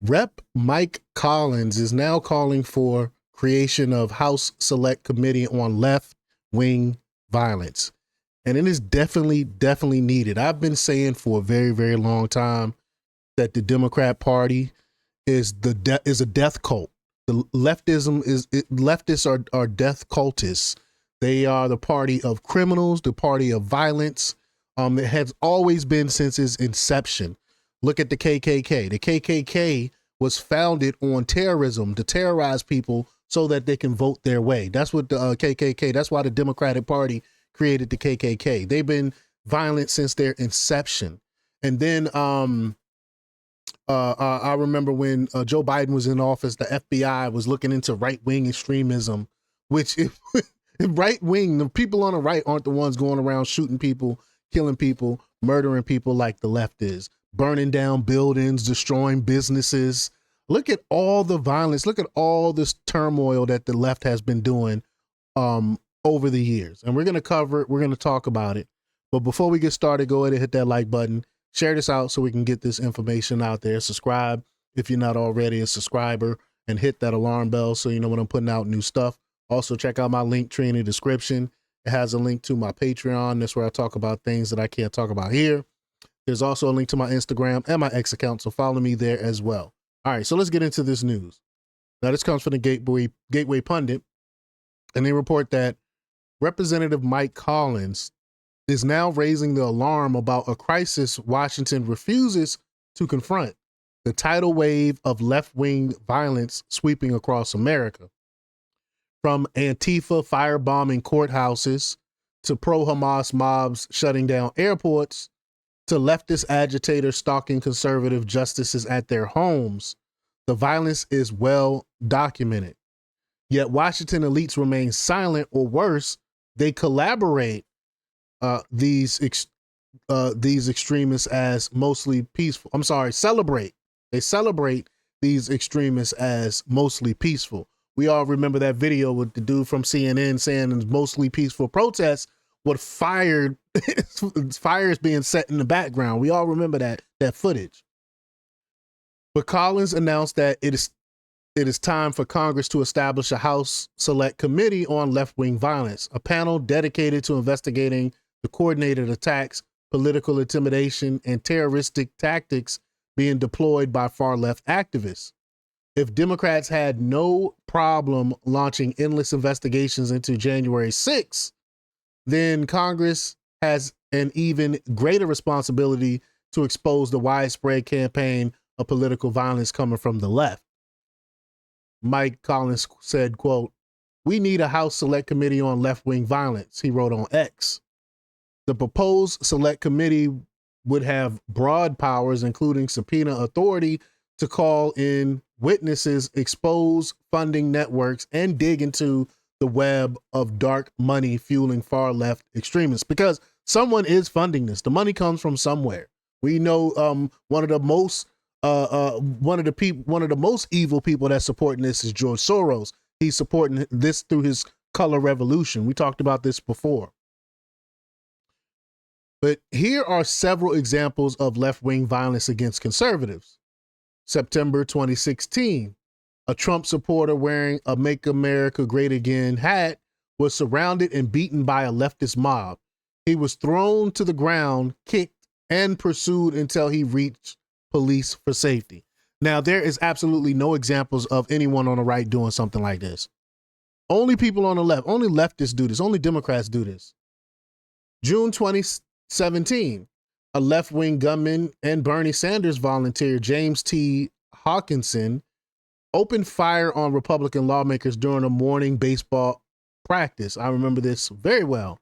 Rep. Mike Collins is now calling for creation of House Select Committee on Left-Wing Violence. And it is definitely needed. I've been saying for a very long time that the Democrat Party is a death cult. The leftists are death cultists. They are the party of criminals, the party of violence. It has always been since its inception. Look at the KKK. The KKK was founded on terrorism, to terrorize people so that they can vote their way. That's what the KKK. That's why the Democratic Party created the KKK. They've been violent since their inception. And then I remember when Joe Biden was in office, the FBI was looking into right-wing extremism, which right-wing, the people on the right aren't the ones going around shooting people, killing people, murdering people like the left is, burning down buildings, destroying businesses. Look at all the violence. Look at all this turmoil that the left has been doing over the years. And we're going to cover it. We're going to talk about it. But before we get started, go ahead and hit that like button. Share this out so we can get this information out there. Subscribe if you're not already a subscriber, and hit that alarm bell so you know when I'm putting out new stuff. Also, check out my link tree in the description. It has a link to my Patreon. That's where I talk about things that I can't talk about here. There's also a link to my Instagram and my X account, so follow me there as well. All right, so let's get into this news. Now, this comes from the Gateway Pundit, and they report that Representative Mike Collins is now raising the alarm about a crisis Washington refuses to confront: the tidal wave of left-wing violence sweeping across America. From Antifa firebombing courthouses, to pro-Hamas mobs shutting down airports, to leftist agitators stalking conservative justices at their homes, the violence is well documented. Yet Washington elites remain silent, or worse, they collaborate these extremists as mostly peaceful. Celebrate. They celebrate these extremists as mostly peaceful. We all remember that video with the dude from CNN saying it's mostly peaceful protests with fires being set in the background. We all remember that footage. But Collins announced that it is time for Congress to establish a House Select Committee on Left-Wing Violence, a panel dedicated to investigating the coordinated attacks, political intimidation, and terroristic tactics being deployed by far-left activists. If Democrats had no problem launching endless investigations into January 6th, then Congress has an even greater responsibility to expose the widespread campaign of political violence coming from the left. Mike Collins said, quote, "We need a House Select Committee on Left-Wing Violence," he wrote on X. The proposed select committee would have broad powers, including subpoena authority to call in witnesses, expose funding networks, and dig into the web of dark money fueling far left extremists, because someone is funding this. The money comes from somewhere. We know one of the most evil people that's supporting this is George Soros. He's supporting this through his color revolution. We talked about this before. But here are several examples of left-wing violence against conservatives. September 2016, a Trump supporter wearing a Make America Great Again hat was surrounded and beaten by a leftist mob. He was thrown to the ground, kicked, and pursued until he reached police for safety. Now, there is absolutely no examples of anyone on the right doing something like this. Only people on the left, only leftists do this, only Democrats do this. June 2017, a left-wing gunman and Bernie Sanders volunteer, James T. Hawkinson, opened fire on Republican lawmakers during a morning baseball practice. I remember this very well.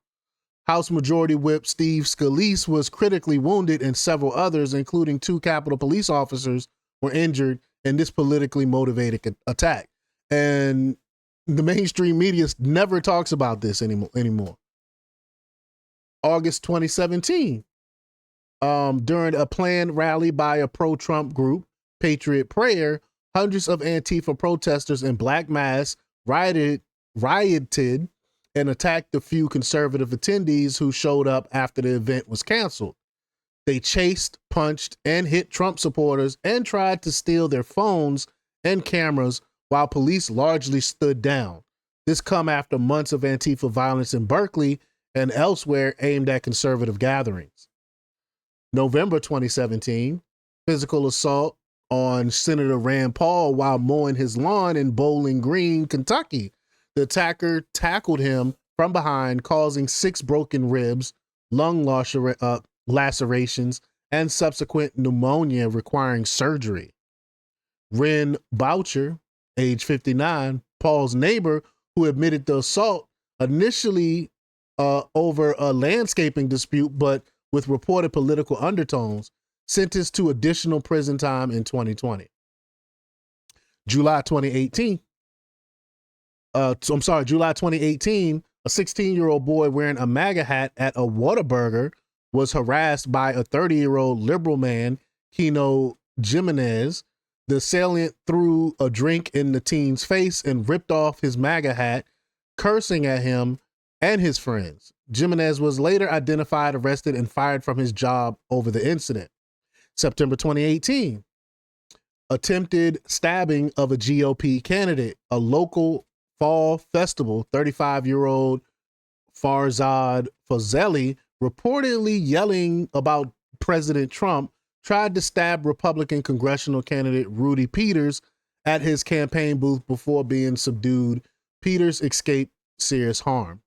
House Majority Whip Steve Scalise was critically wounded, and several others, including 2 Capitol Police officers, were injured in this politically motivated attack. And the mainstream media never talks about this anymore. August 2017, during a planned rally by a pro-Trump group, Patriot Prayer, hundreds of Antifa protesters in black masks rioted and attacked a few conservative attendees who showed up after the event was canceled. They chased, punched, and hit Trump supporters and tried to steal their phones and cameras while police largely stood down. This come after months of Antifa violence in Berkeley and elsewhere aimed at conservative gatherings. November 2017, physical assault on Senator Rand Paul while mowing his lawn in Bowling Green, Kentucky. The attacker tackled him from behind, causing 6 broken ribs, lung lacerations, and subsequent pneumonia requiring surgery. Ren Boucher, age 59, Paul's neighbor who admitted the assault, initially over a landscaping dispute, but with reported political undertones, sentenced to additional prison time in 2020. July 2018, a 16-year-old boy wearing a MAGA hat at a Whataburger was harassed by a 30-year-old liberal man, Kino Jimenez. The assailant threw a drink in the teen's face and ripped off his MAGA hat, cursing at him and his friends. Jimenez was later identified, arrested, and fired from his job over the incident. September 2018, attempted stabbing of a GOP candidate. A local fall festival, 35-year-old Farzad Fazeli, reportedly yelling about President Trump, tried to stab Republican congressional candidate Rudy Peters at his campaign booth before being subdued. Peters escaped serious harm.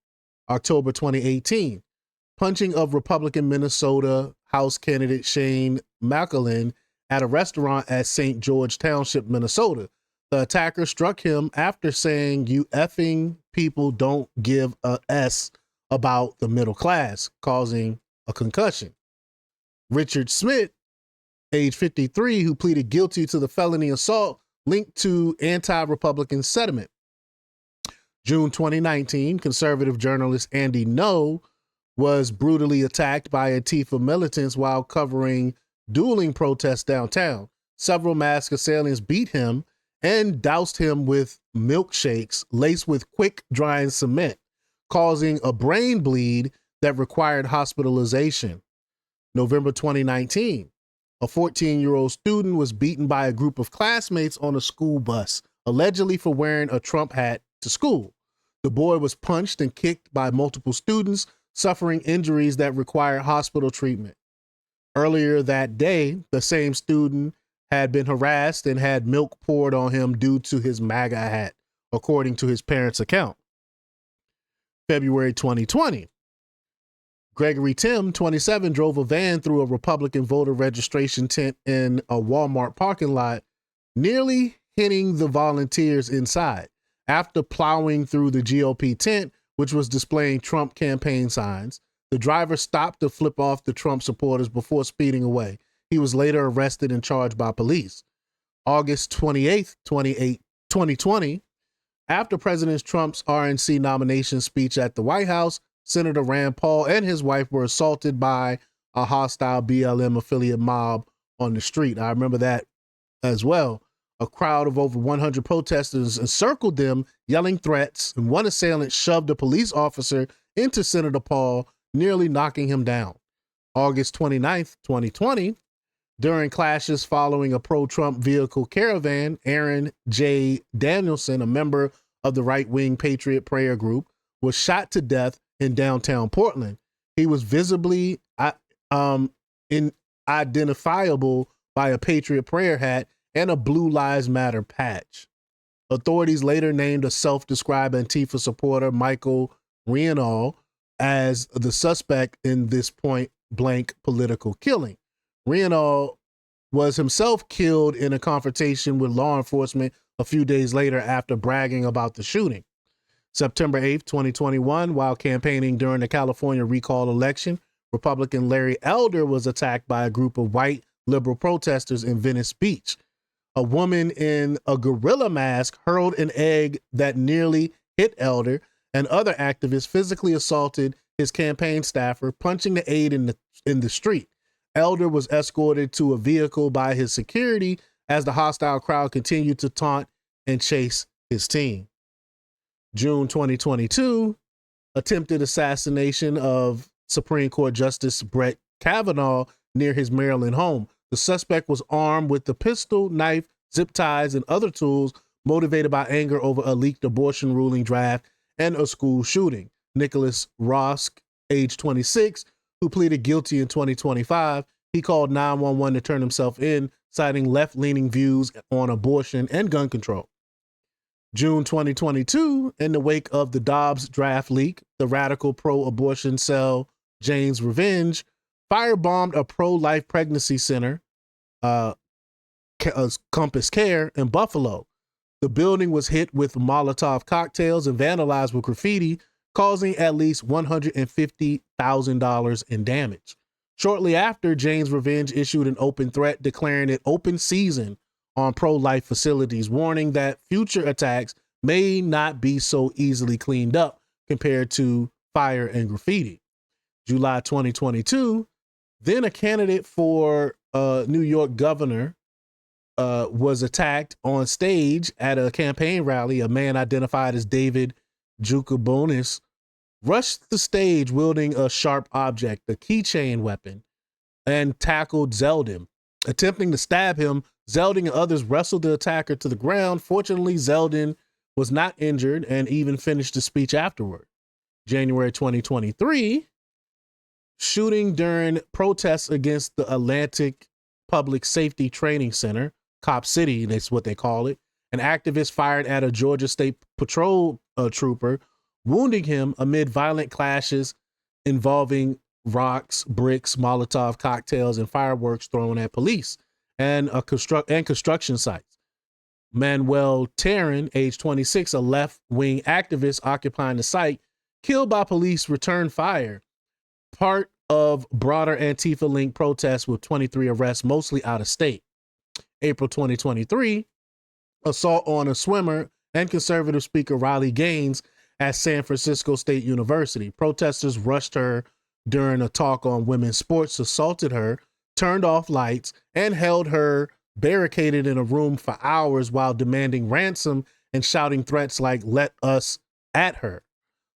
October 2018, punching of Republican Minnesota House candidate Shane McAlin at a restaurant at St. George Township, Minnesota. The attacker struck him after saying, "You effing people don't give a S about the middle class," causing a concussion. Richard Smith, age 53, who pleaded guilty to the felony assault linked to anti-Republican sentiment. June 2019, conservative journalist Andy Ngo was brutally attacked by Antifa militants while covering dueling protests downtown. Several masked assailants beat him and doused him with milkshakes laced with quick-drying cement, causing a brain bleed that required hospitalization. November 2019, a 14-year-old student was beaten by a group of classmates on a school bus, allegedly for wearing a Trump hat to school. The boy was punched and kicked by multiple students, suffering injuries that required hospital treatment. Earlier that day, the same student had been harassed and had milk poured on him due to his MAGA hat, according to his parents' account. February 2020, Gregory Tim, 27, drove a van through a Republican voter registration tent in a Walmart parking lot, nearly hitting the volunteers inside. After plowing through the GOP tent, which was displaying Trump campaign signs, the driver stopped to flip off the Trump supporters before speeding away. He was later arrested and charged by police. August 28th, 2020, after President Trump's RNC nomination speech at the White House, Senator Rand Paul and his wife were assaulted by a hostile BLM affiliate mob on the street. I remember that as well. A crowd of over 100 protesters encircled them, yelling threats, and one assailant shoved a police officer into Senator Paul, nearly knocking him down. August 29th, 2020, during clashes following a pro-Trump vehicle caravan, Aaron J. Danielson, a member of the right-wing Patriot Prayer Group, was shot to death in downtown Portland. He was visibly identifiable by a Patriot Prayer hat and a Blue Lives Matter patch. Authorities later named a self-described Antifa supporter, Michael Rienal, as the suspect in this point-blank political killing. Rienal was himself killed in a confrontation with law enforcement a few days later after bragging about the shooting. September 8th, 2021, while campaigning during the California recall election, Republican Larry Elder was attacked by a group of white liberal protesters in Venice Beach. A woman in a gorilla mask hurled an egg that nearly hit Elder, and other activists physically assaulted his campaign staffer, punching the aide in the street. Elder was escorted to a vehicle by his security as the hostile crowd continued to taunt and chase his team. June 2022, attempted assassination of Supreme Court Justice Brett Kavanaugh near his Maryland home. The suspect was armed with the pistol, knife, zip ties, and other tools, motivated by anger over a leaked abortion ruling draft and a school shooting. Nicholas Rosk, age 26, who pleaded guilty in 2025, he called 911 to turn himself in, citing left-leaning views on abortion and gun control. June 2022, in the wake of the Dobbs draft leak, the radical pro-abortion cell Jane's Revenge firebombed a pro-life pregnancy center, Compass Care, in Buffalo. The building was hit with Molotov cocktails and vandalized with graffiti, causing at least $150,000 in damage. Shortly after, Jane's Revenge issued an open threat declaring it open season on pro-life facilities, warning that future attacks may not be so easily cleaned up compared to fire and graffiti. July 2022, then a candidate for New York governor was attacked on stage at a campaign rally. A man identified as David Jukabonis rushed the stage wielding a sharp object, a keychain weapon, and tackled Zeldin. Attempting to stab him, Zeldin and others wrestled the attacker to the ground. Fortunately, Zeldin was not injured and even finished the speech afterward. January 2023, shooting during protests against the Atlantic Public Safety Training Center, Cop City, that's what they call it. An activist fired at a Georgia State Patrol trooper, wounding him amid violent clashes involving rocks, bricks, Molotov cocktails, and fireworks thrown at police and construction sites. Manuel Terran, age 26, a left-wing activist occupying the site, killed by police, returned fire. Part of broader Antifa-linked protests with 23 arrests, mostly out of state. April 2023, assault on a swimmer and conservative speaker Riley Gaines at San Francisco State University. Protesters rushed her during a talk on women's sports, assaulted her, turned off lights, and held her barricaded in a room for hours while demanding ransom and shouting threats like "let us" at her.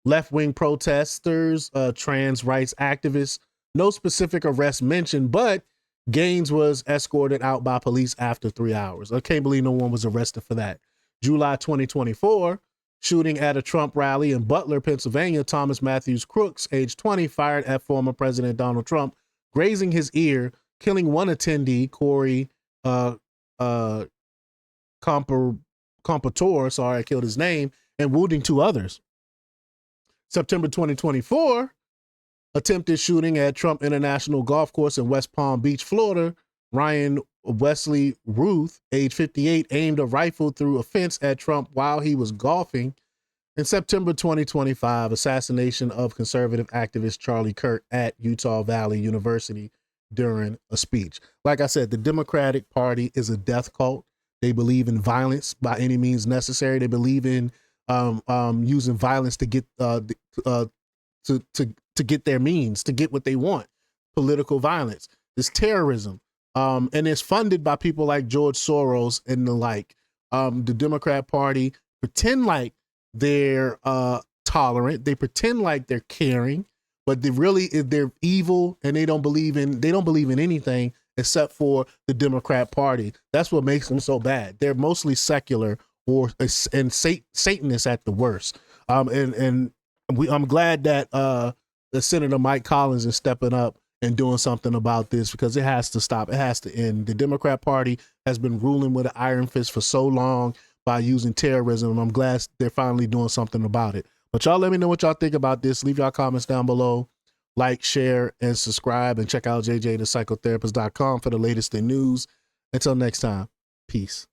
Left-wing protesters, trans rights activists, no specific arrest mentioned, but Gaines was escorted out by police after 3 hours. I can't believe no one was arrested for that. July 2024, shooting at a Trump rally in Butler, Pennsylvania. Thomas Matthews Crooks, age 20, fired at former President Donald Trump, grazing his ear, killing one attendee, Corey Compatore, sorry, I killed his name, and wounding two others. September 2024, attempted shooting at Trump International Golf Course in West Palm Beach, Florida. Ryan Wesley Ruth, age 58, aimed a rifle through a fence at Trump while he was golfing. In September 2025, assassination of conservative activist Charlie Kirk at Utah Valley University during a speech. Like I said, the Democratic Party is a death cult. They believe in violence by any means necessary. They believe in using violence to get to get their means, to get what they want. Political violence. It's terrorism. And it's funded by people like George Soros and the like. The Democrat Party pretend like they're tolerant. They pretend like they're caring, but they're evil, and they don't believe in anything except for the Democrat Party. That's what makes them so bad. They're mostly secular and Satanists at the worst. I'm glad that the Senator Mike Collins is stepping up and doing something about this, because it has to stop. It has to end. The Democrat Party has been ruling with an iron fist for so long by using terrorism, and I'm glad they're finally doing something about it. But y'all let me know what y'all think about this. Leave y'all comments down below. Like, share, and subscribe, and check out jjthepsychotherapist.com for the latest in news. Until next time, peace.